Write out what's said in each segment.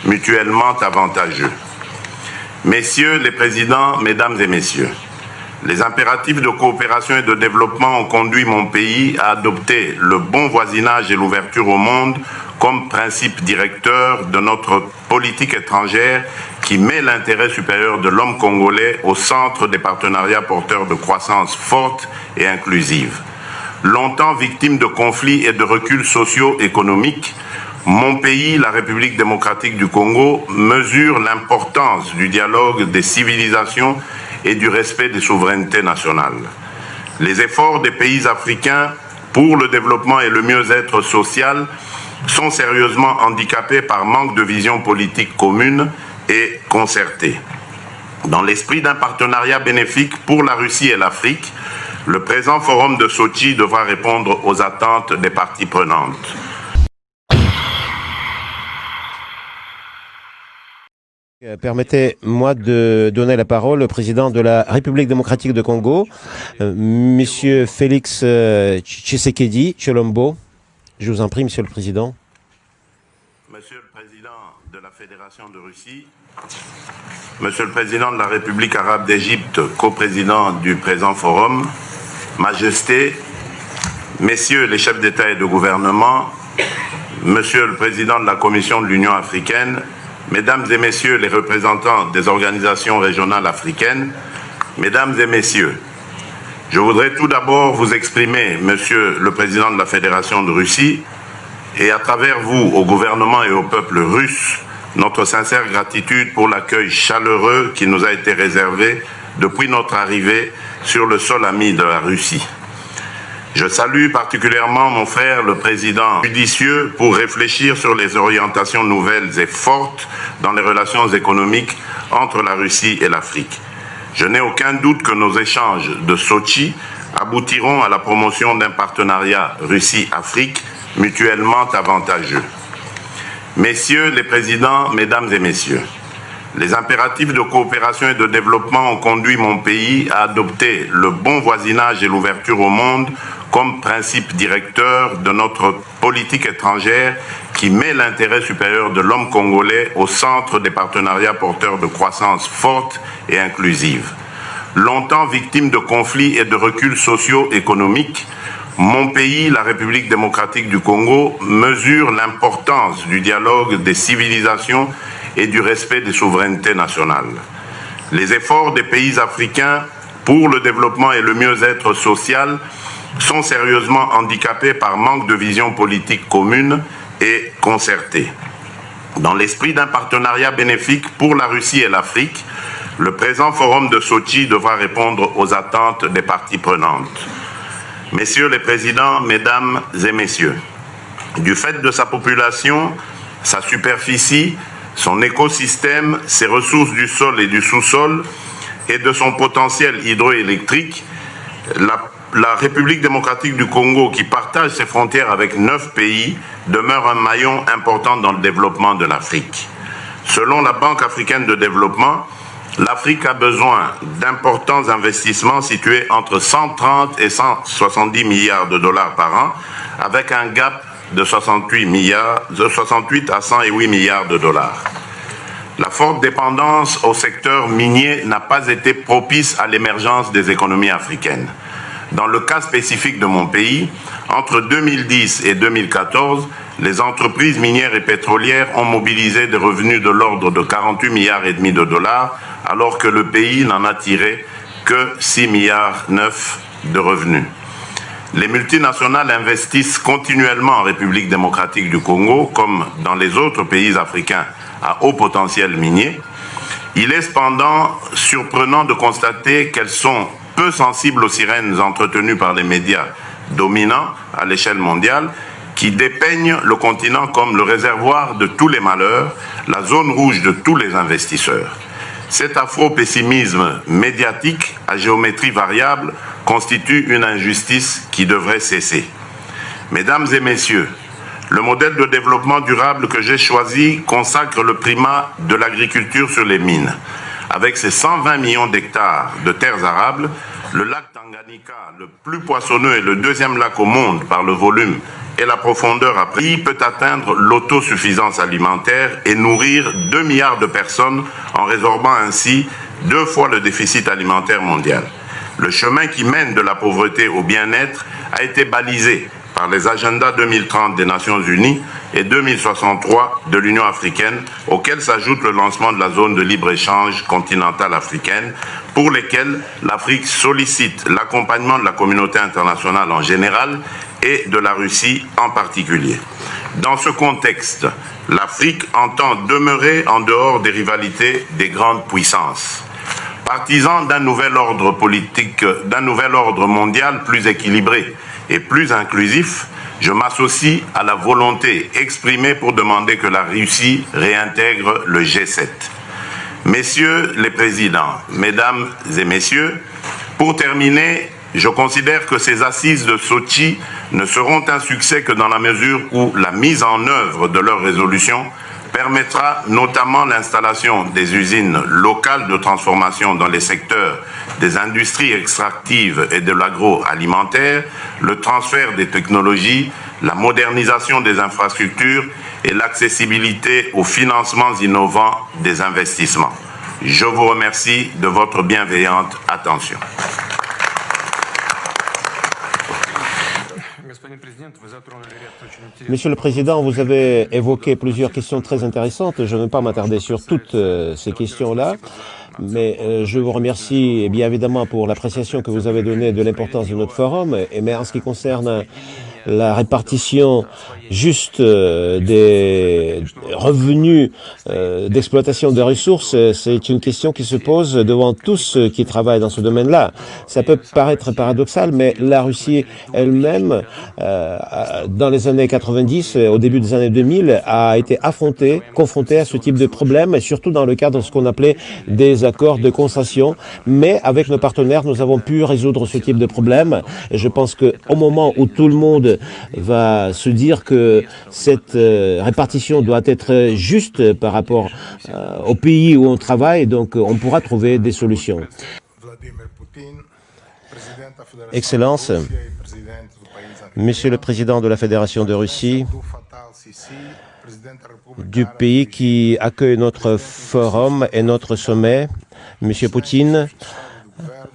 mutuellement avantageux. Messieurs les présidents, mesdames et messieurs, les impératifs de coopération et de développement ont conduit mon pays à adopter le bon voisinage et l'ouverture au monde comme principe directeur de notre politique étrangère qui met l'intérêt supérieur de l'homme congolais au centre des partenariats porteurs de croissance forte et inclusive. Longtemps victime de conflits et de reculs socio-économiques, mon pays, la République démocratique du Congo, mesure l'importance du dialogue des civilisations et du respect des souverainetés nationales. Les efforts des pays africains pour le développement et le mieux-être social sont sérieusement handicapés par manque de vision politique commune et concertée. Dans l'esprit d'un partenariat bénéfique pour la Russie et l'Afrique, le présent forum de Sochi devra répondre aux attentes des parties prenantes. Permettez-moi de donner la parole au président de la République démocratique de Congo, Monsieur Félix Tshisekedi Tshilombo. Je vous en prie, Monsieur le Président. Monsieur le Président de la Fédération de Russie, Monsieur le Président de la République arabe d'Égypte, coprésident du présent forum, Majesté, Messieurs les chefs d'État et de gouvernement, Monsieur le Président de la Commission de l'Union africaine, Mesdames et Messieurs les représentants des organisations régionales africaines, Mesdames et Messieurs, je voudrais tout d'abord vous exprimer, Monsieur le Président de la Fédération de Russie, et à travers vous, au gouvernement et au peuple russe, notre sincère gratitude pour l'accueil chaleureux qui nous a été réservé depuis notre arrivée sur le sol ami de la Russie. Je salue particulièrement mon frère, le président judicieux, pour réfléchir sur les orientations nouvelles et fortes dans les relations économiques entre la Russie et l'Afrique. Je n'ai aucun doute que nos échanges de Sochi aboutiront à la promotion d'un partenariat Russie-Afrique mutuellement avantageux. Messieurs les présidents, mesdames et messieurs, les impératifs de coopération et de développement ont conduit mon pays à adopter le bon voisinage et l'ouverture au monde comme principe directeur de notre politique étrangère qui met l'intérêt supérieur de l'homme congolais au centre des partenariats porteurs de croissance forte et inclusive. Longtemps victime de conflits et de reculs socio-économiques, mon pays, la République démocratique du Congo, mesure l'importance du dialogue des civilisations et du respect des souverainetés nationales. Les efforts des pays africains pour le développement et le mieux-être social sont sérieusement handicapés par manque de vision politique commune et concertée. Dans l'esprit d'un partenariat bénéfique pour la Russie et l'Afrique, le présent forum de Sochi devra répondre aux attentes des parties prenantes. Messieurs les présidents, mesdames et messieurs, du fait de sa population, sa superficie, son écosystème, ses ressources du sol et du sous-sol et de son potentiel hydroélectrique, la République démocratique du Congo, qui partage ses frontières avec 9 pays, demeure un maillon important dans le développement de l'Afrique. Selon la Banque africaine de développement, l'Afrique a besoin d'importants investissements situés entre 130 et 170 milliards de dollars par an, avec un gap de 68 à 108 milliards de dollars. La forte dépendance au secteur minier n'a pas été propice à l'émergence des économies africaines. Dans le cas spécifique de mon pays, entre 2010 et 2014, les entreprises minières et pétrolières ont mobilisé des revenus de l'ordre de 48 milliards et demi de dollars, alors que le pays n'en a tiré que 6 milliards 9 de revenus. Les multinationales investissent continuellement en République démocratique du Congo, comme dans les autres pays africains à haut potentiel minier. Il est cependant surprenant de constater qu'elles sont peu sensibles aux sirènes entretenues par les médias dominants à l'échelle mondiale, qui dépeignent le continent comme le réservoir de tous les malheurs, la zone rouge de tous les investisseurs. Cet afro-pessimisme médiatique à géométrie variable constitue une injustice qui devrait cesser. Mesdames et messieurs, le modèle de développement durable que j'ai choisi consacre le primat de l'agriculture sur les mines. Avec ses 120 millions d'hectares de terres arables, le lac Tanganyika, le plus poissonneux et le deuxième lac au monde par le volume et la profondeur apprise peut atteindre l'autosuffisance alimentaire et nourrir 2 milliards de personnes en résorbant ainsi 2 fois le déficit alimentaire mondial. Le chemin qui mène de la pauvreté au bien-être a été balisé par les agendas 2030 des Nations Unies et 2063 de l'Union africaine, auxquels s'ajoute le lancement de la zone de libre-échange continentale africaine, pour lesquels l'Afrique sollicite l'accompagnement de la communauté internationale en général et de la Russie en particulier. Dans ce contexte, l'Afrique entend demeurer en dehors des rivalités des grandes puissances. Partisan d'un nouvel ordre politique, d'un nouvel ordre mondial plus équilibré et plus inclusif, je m'associe à la volonté exprimée pour demander que la Russie réintègre le G7. Messieurs les présidents, mesdames et messieurs, pour terminer, je considère que ces assises de Sotchi ne seront un succès que dans la mesure où la mise en œuvre de leurs résolutions permettra notamment l'installation des usines locales de transformation dans les secteurs des industries extractives et de l'agroalimentaire, le transfert des technologies, la modernisation des infrastructures et l'accessibilité aux financements innovants des investissements. Je vous remercie de votre bienveillante attention. Monsieur le Président, vous avez évoqué plusieurs questions très intéressantes. Je ne vais pas m'attarder sur toutes ces questions-là, mais je vous remercie bien évidemment pour l'appréciation que vous avez donnée de l'importance de notre forum. Mais en ce qui concerne la répartition juste des revenus d'exploitation des ressources, c'est une question qui se pose devant tous ceux qui travaillent dans ce domaine-là. Ça peut paraître paradoxal, mais la Russie elle-même, dans les années 90, au début des années 2000, a été confrontée à ce type de problème, et surtout dans le cadre de ce qu'on appelait des accords de concession. Mais avec nos partenaires, nous avons pu résoudre ce type de problème. Et je pense qu'au moment où tout le monde va se dire que cette répartition doit être juste par rapport au pays où on travaille, donc on pourra trouver des solutions. Excellence, Monsieur le Président de la Fédération de Russie, du pays qui accueille notre forum et notre sommet, Monsieur Poutine,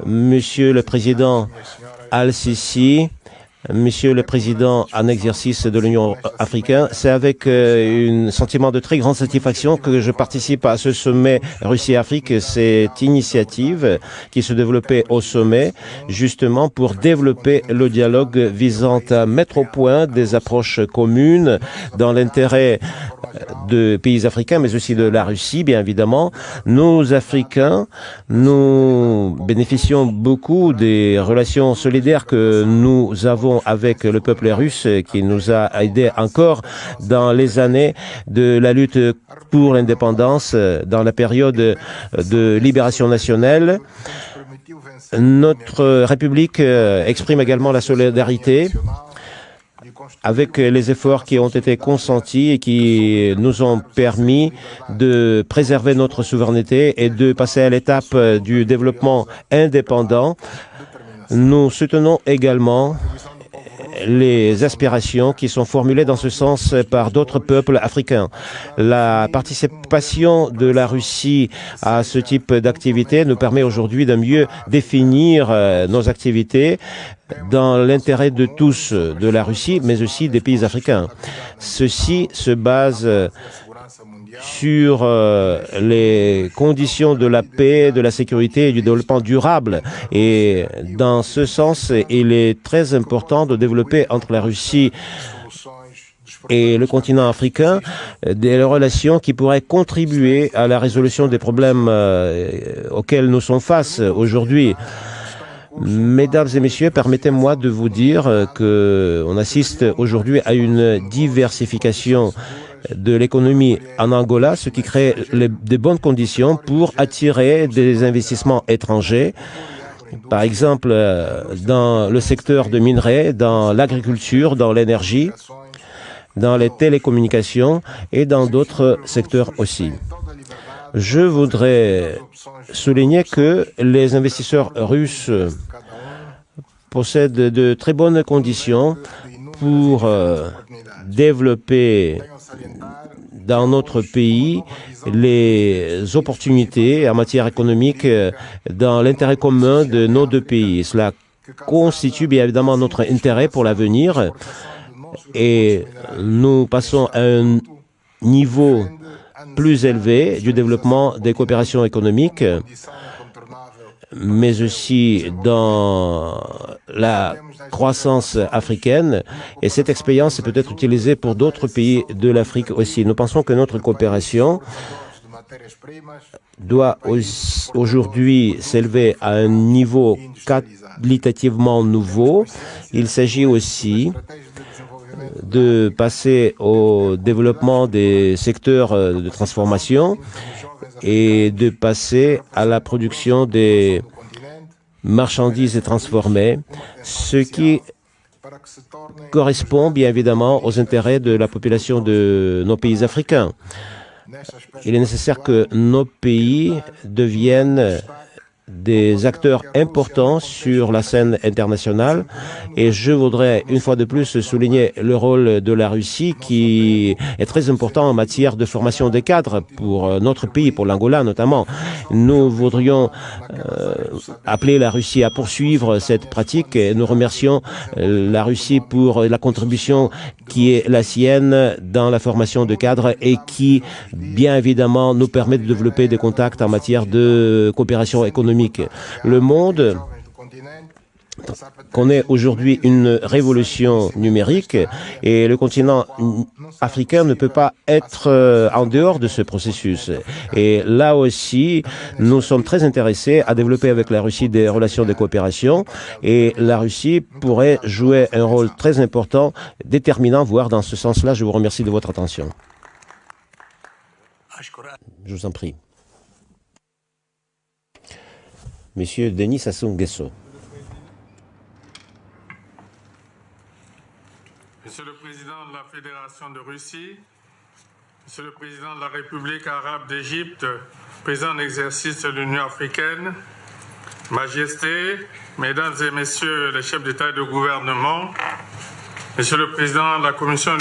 Monsieur le Président Al-Sisi, Monsieur le Président en exercice de l'Union africaine, c'est avec un sentiment de très grande satisfaction que je participe à ce sommet Russie-Afrique. Cette initiative qui se développait au sommet, justement pour développer le dialogue visant à mettre au point des approches communes dans l'intérêt de pays africains, mais aussi de la Russie, bien évidemment. Nous, Africains, nous bénéficions beaucoup des relations solidaires que nous avons avec le peuple russe, qui nous a aidés encore dans les années de la lutte pour l'indépendance, dans la période de libération nationale. Notre République exprime également la solidarité avec les efforts qui ont été consentis et qui nous ont permis de préserver notre souveraineté et de passer à l'étape du développement indépendant. Nous soutenons également les aspirations qui sont formulées dans ce sens par d'autres peuples africains. La participation de la Russie à ce type d'activité nous permet aujourd'hui de mieux définir nos activités dans l'intérêt de tous, de la Russie, mais aussi des pays africains. Ceci se base sur les conditions de la paix, de la sécurité et du développement durable. Et dans ce sens, il est très important de développer entre la Russie et le continent africain des relations qui pourraient contribuer à la résolution des problèmes auxquels nous sommes face aujourd'hui. Mesdames et messieurs, permettez-moi de vous dire qu'on assiste aujourd'hui à une diversification de l'économie en Angola, ce qui crée de bonnes conditions pour attirer des investissements étrangers. Par exemple, dans le secteur de minerais, dans l'agriculture, dans l'énergie, dans les télécommunications et dans d'autres secteurs aussi. Je voudrais souligner que les investisseurs russes possèdent de très bonnes conditions pour développer dans notre pays les opportunités en matière économique dans l'intérêt commun de nos deux pays. Cela constitue bien évidemment notre intérêt pour l'avenir et nous passons à un niveau plus élevé du développement des coopérations économiques, mais aussi dans la croissance africaine. Et cette expérience peut être utilisée pour d'autres pays de l'Afrique aussi. Nous pensons que notre coopération doit aujourd'hui s'élever à un niveau qualitativement nouveau. Il s'agit aussi de passer au développement des secteurs de transformation et de passer à la production des marchandises transformées, ce qui correspond bien évidemment aux intérêts de la population de nos pays africains. Il est nécessaire que nos pays deviennent des acteurs importants sur la scène internationale et je voudrais une fois de plus souligner le rôle de la Russie qui est très important en matière de formation des cadres pour notre pays, pour l'Angola notamment. Nous voudrions appeler la Russie à poursuivre cette pratique et nous remercions la Russie pour la contribution qui est la sienne dans la formation de cadres et qui, bien évidemment, nous permet de développer des contacts en matière de coopération économique. Le monde connaît aujourd'hui une révolution numérique et le continent africain ne peut pas être en dehors de ce processus. Et là aussi, nous sommes très intéressés à développer avec la Russie des relations de coopération et la Russie pourrait jouer un rôle très important, déterminant, voire dans ce sens-là. Je vous remercie de votre attention. Je vous en prie. Monsieur Denis Sassou Nguesso. Monsieur le Président de la Fédération de Russie, Monsieur le Président de la République arabe d'Égypte, Président en exercice de l'Union africaine, Majesté, Mesdames et Messieurs les chefs d'État et de gouvernement, Monsieur le Président de la Commission